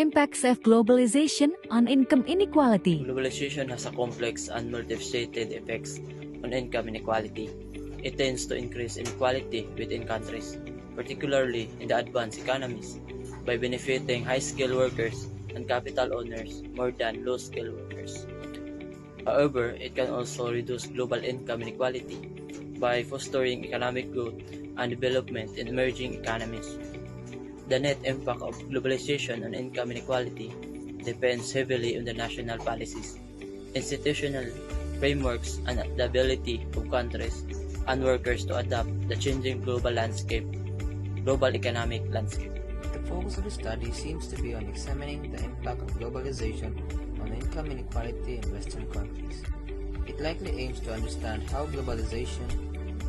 Impacts of globalization on income inequality. Globalization has a complex and multifaceted effects on income inequality. It tends to increase inequality within countries, particularly in the advanced economies, by benefiting high-skilled workers and capital owners more than low-skilled workers. However, it can also reduce global income inequality by fostering economic growth and development in emerging economies. The net impact of globalization on income inequality depends heavily on the national policies, institutional frameworks, and the ability of countries and workers to adapt the changing global economic landscape. The focus of the study seems to be on examining the impact of globalization on income inequality in Western countries. It likely aims to understand how globalization,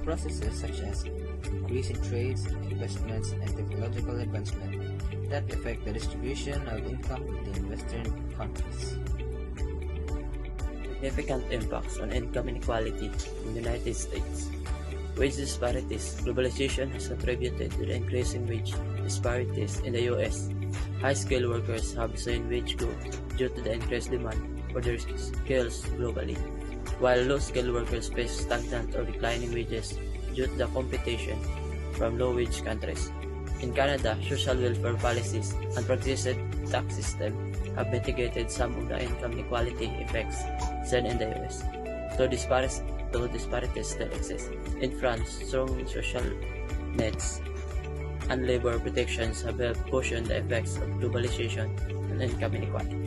processes such as increase in trades, investments, and technological advancement that affect the distribution of income within Western countries. Significant impacts on income inequality in the United States. Wage disparities. Globalization has contributed to the increasing wage disparities in the U.S. High-skilled workers have seen wage growth due to the increased demand for their skills globally, while low-skilled workers face stagnant or declining wages due to the competition from low-wage countries. In Canada, social welfare policies and progressive tax system have mitigated some of the income inequality effects seen in the U.S. Though disparities still exist. In France, strong social nets and labor protections have helped cushion the effects of globalization and income inequality.